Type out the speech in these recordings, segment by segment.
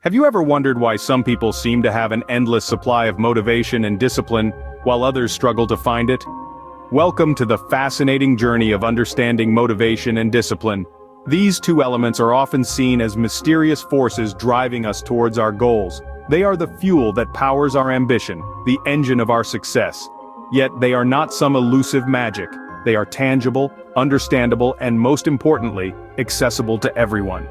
Have you ever wondered why some people seem to have an endless supply of motivation and discipline, while others struggle to find it? Welcome to the fascinating journey of understanding motivation and discipline. These two elements are often seen as mysterious forces driving us towards our goals. They are the fuel that powers our ambition, the engine of our success. Yet they are not some elusive magic. They are tangible, understandable, and most importantly, accessible to everyone.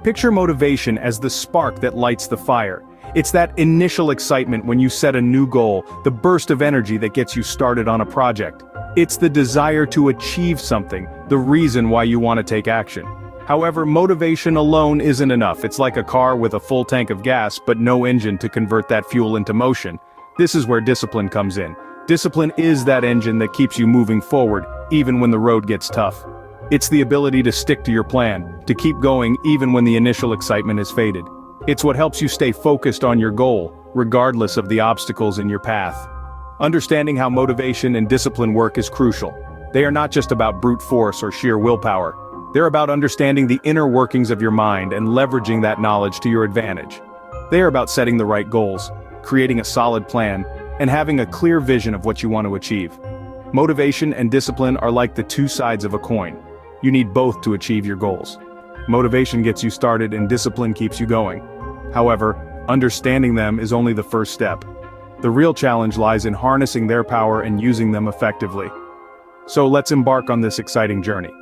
Picture motivation as the spark that lights the fire. It's that initial excitement when you set a new goal, the burst of energy that gets you started on a project. It's the desire to achieve something, the reason why you want to take action. However, motivation alone isn't enough. It's like a car with a full tank of gas but no engine to convert that fuel into motion. This is where discipline comes in. Discipline is that engine that keeps you moving forward, even when the road gets tough. It's the ability to stick to your plan, to keep going even when the initial excitement has faded. It's what helps you stay focused on your goal, regardless of the obstacles in your path. Understanding how motivation and discipline work is crucial. They are not just about brute force or sheer willpower. They're about understanding the inner workings of your mind and leveraging that knowledge to your advantage. They are about setting the right goals, creating a solid plan, and having a clear vision of what you want to achieve. Motivation and discipline are like the two sides of a coin. You need both to achieve your goals. Motivation gets you started and discipline keeps you going. However, understanding them is only the first step. The real challenge lies in harnessing their power and using them effectively. So let's embark on this exciting journey.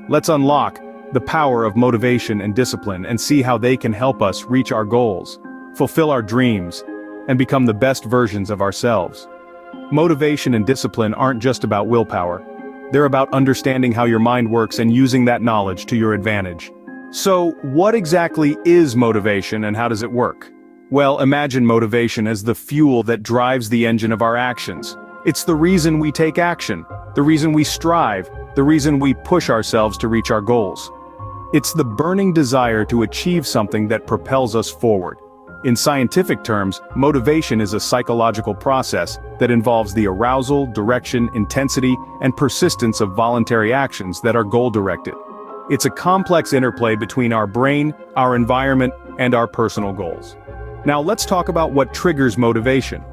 Let's unlock the power of motivation and discipline and see how they can help us reach our goals, fulfill our dreams, and become the best versions of ourselves. Motivation and discipline aren't just about willpower. They're about understanding how your mind works and using that knowledge to your advantage. So, what exactly is motivation and how does it work? Well, imagine motivation as the fuel that drives the engine of our actions. It's the reason we take action, the reason we strive, the reason we push ourselves to reach our goals. It's the burning desire to achieve something that propels us forward. In scientific terms, motivation is a psychological process that involves the arousal, direction, intensity, and persistence of voluntary actions that are goal-directed. It's a complex interplay between our brain, our environment, and our personal goals. Now let's talk about what triggers motivation.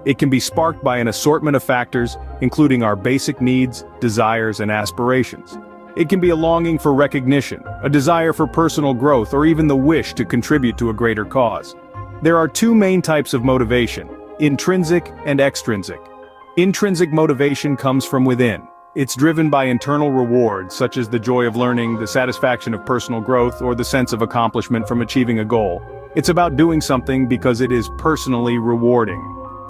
It can be sparked by an assortment of factors, including our basic needs, desires, and aspirations. It can be a longing for recognition, a desire for personal growth, or even the wish to contribute to a greater cause. There are two main types of motivation: intrinsic and extrinsic. Intrinsic motivation comes from within. It's driven by internal rewards such as the joy of learning, the satisfaction of personal growth, or the sense of accomplishment from achieving a goal. It's about doing something because it is personally rewarding.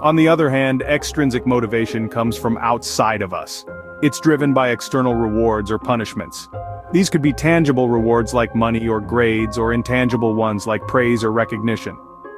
On the other hand, extrinsic motivation comes from outside of us. It's driven by external rewards or punishments. These could be tangible rewards like money or grades, or intangible ones like praise or recognition.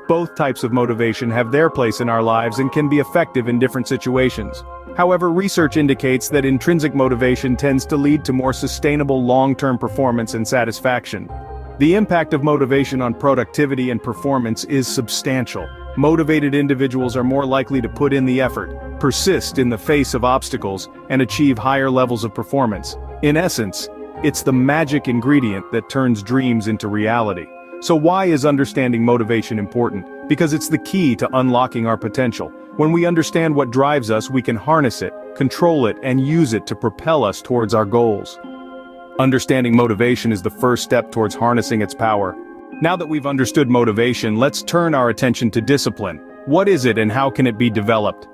Both types of motivation have their place in our lives and can be effective in different situations. However, research indicates that intrinsic motivation tends to lead to more sustainable long-term performance and satisfaction. The impact of motivation on productivity and performance is substantial. Motivated individuals are more likely to put in the effort, persist in the face of obstacles, and achieve higher levels of performance. In essence, it's the magic ingredient that turns dreams into reality. So why is understanding motivation important? Because it's the key to unlocking our potential. When we understand what drives us, we can harness it, control it, and use it to propel us towards our goals. Understanding motivation is the first step towards harnessing its power. Now that we've understood motivation, let's turn our attention to discipline. What is it and how can it be developed?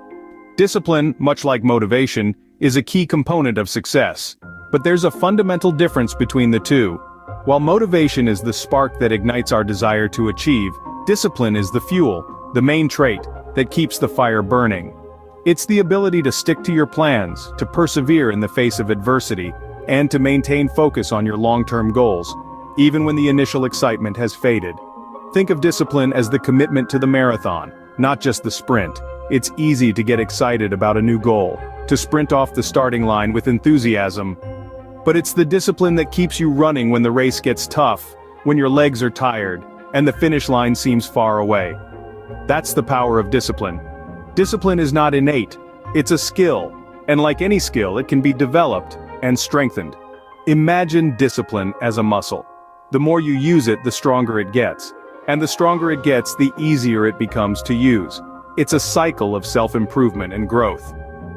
Discipline, much like motivation, is a key component of success. But there's a fundamental difference between the two. While motivation is the spark that ignites our desire to achieve, discipline is the fuel, the main trait, that keeps the fire burning. It's the ability to stick to your plans, to persevere in the face of adversity, and to maintain focus on your long-term goals, even when the initial excitement has faded. Think of discipline as the commitment to the marathon, not just the sprint. It's easy to get excited about a new goal, to sprint off the starting line with enthusiasm. But it's the discipline that keeps you running when the race gets tough, when your legs are tired, and the finish line seems far away. That's the power of discipline. Discipline is not innate, it's a skill, and like any skill, it can be developed and strengthened. Imagine discipline as a muscle. The more you use it, the stronger it gets. And the stronger it gets, the easier it becomes to use. It's a cycle of self-improvement and growth.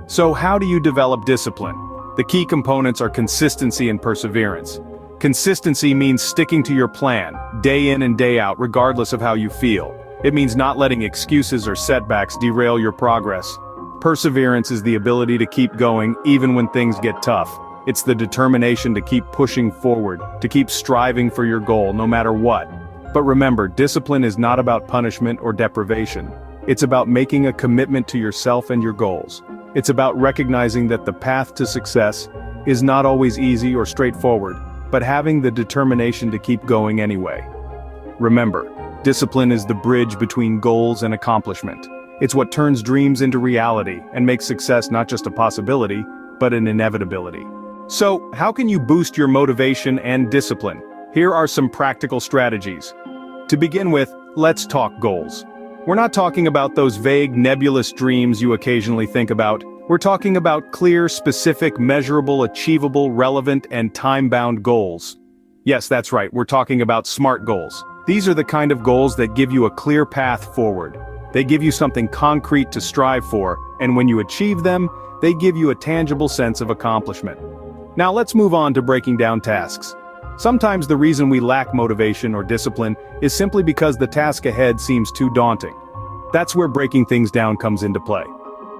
So how do you develop discipline? The key components are consistency and perseverance. Consistency means sticking to your plan, day in and day out, regardless of how you feel. It means not letting excuses or setbacks derail your progress. Perseverance is the ability to keep going even when things get tough. It's the determination to keep pushing forward, to keep striving for your goal no matter what. But remember, discipline is not about punishment or deprivation. It's about making a commitment to yourself and your goals. It's about recognizing that the path to success is not always easy or straightforward, but having the determination to keep going anyway. Remember, discipline is the bridge between goals and accomplishment. It's what turns dreams into reality and makes success not just a possibility, but an inevitability. So, how can you boost your motivation and discipline? Here are some practical strategies. To begin with, let's talk goals. We're not talking about those vague, nebulous dreams you occasionally think about. We're talking about clear, specific, measurable, achievable, relevant, and time-bound goals. Yes, that's right, we're talking about SMART goals. These are the kind of goals that give you a clear path forward. They give you something concrete to strive for, and when you achieve them, they give you a tangible sense of accomplishment. Now let's move on to breaking down tasks. Sometimes the reason we lack motivation or discipline is simply because the task ahead seems too daunting. That's where breaking things down comes into play.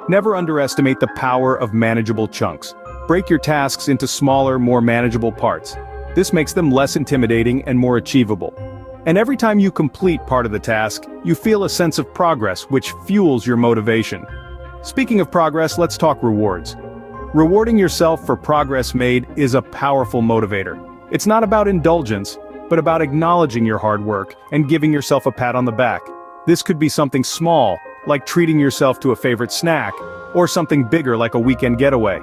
Never underestimate the power of manageable chunks. Break your tasks into smaller, more manageable parts. This makes them less intimidating and more achievable. And every time you complete part of the task, you feel a sense of progress, which fuels your motivation. Speaking of progress, let's talk rewards. Rewarding yourself for progress made is a powerful motivator. It's not about indulgence, but about acknowledging your hard work and giving yourself a pat on the back. This could be something small, like treating yourself to a favorite snack, or something bigger like a weekend getaway.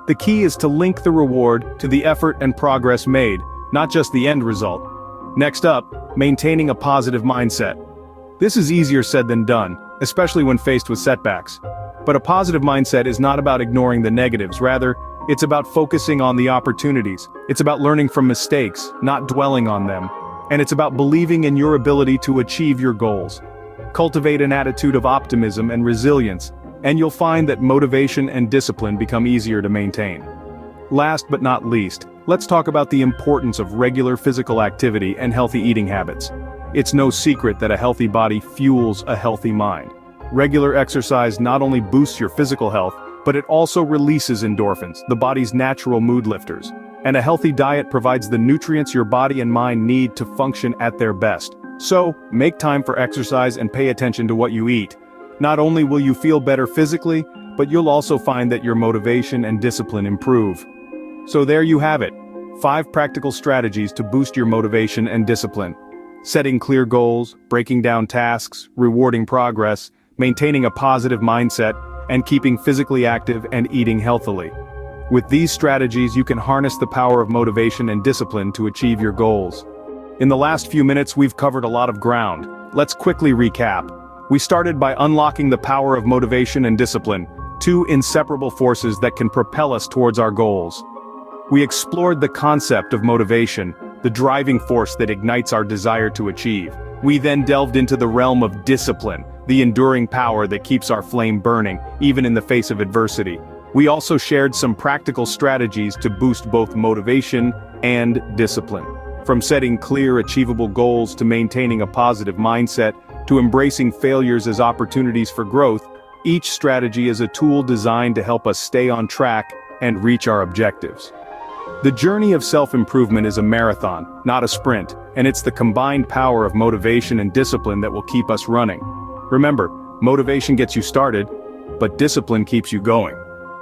The key is to link the reward to the effort and progress made, not just the end result. Next up, maintaining a positive mindset. This is easier said than done, especially when faced with setbacks. But a positive mindset is not about ignoring the negatives, rather, it's about focusing on the opportunities. It's about learning from mistakes, not dwelling on them. And it's about believing in your ability to achieve your goals. Cultivate an attitude of optimism and resilience, and you'll find that motivation and discipline become easier to maintain. Last but not least, let's talk about the importance of regular physical activity and healthy eating habits. It's no secret that a healthy body fuels a healthy mind. Regular exercise not only boosts your physical health, but it also releases endorphins, the body's natural mood lifters. And a healthy diet provides the nutrients your body and mind need to function at their best. So, make time for exercise and pay attention to what you eat. Not only will you feel better physically, but you'll also find that your motivation and discipline improve. So there you have it. 5 practical strategies to boost your motivation and discipline. Setting clear goals, breaking down tasks, rewarding progress, maintaining a positive mindset, and keeping physically active and eating healthily. With these strategies, you can harness the power of motivation and discipline to achieve your goals. In the last few minutes, we've covered a lot of ground. Let's quickly recap. We started by unlocking the power of motivation and discipline, 2 inseparable forces that can propel us towards our goals. We explored the concept of motivation, the driving force that ignites our desire to achieve. We then delved into the realm of discipline, the enduring power that keeps our flame burning, even in the face of adversity. We also shared some practical strategies to boost both motivation and discipline. From setting clear, achievable goals to maintaining a positive mindset, to embracing failures as opportunities for growth, each strategy is a tool designed to help us stay on track and reach our objectives. The journey of self-improvement is a marathon, not a sprint, and it's the combined power of motivation and discipline that will keep us running. Remember, motivation gets you started, but discipline keeps you going.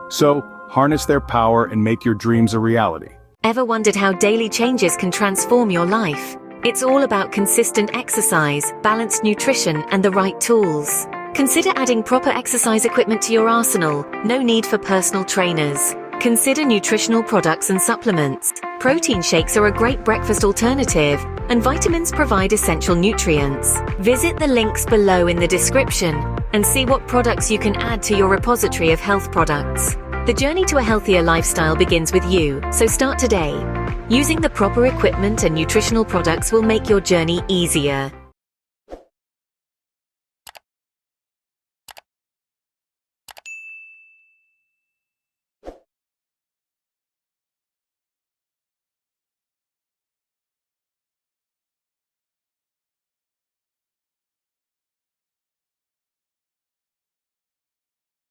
So, harness their power and make your dreams a reality. Ever wondered how daily changes can transform your life? It's all about consistent exercise, balanced nutrition, and the right tools. Consider adding proper exercise equipment to your arsenal. No need for personal trainers. Consider nutritional products and supplements. Protein shakes are a great breakfast alternative, and vitamins provide essential nutrients. Visit the links below in the description and see what products you can add to your repository of health products. The journey to a healthier lifestyle begins with you, so start today. Using the proper equipment and nutritional products will make your journey easier.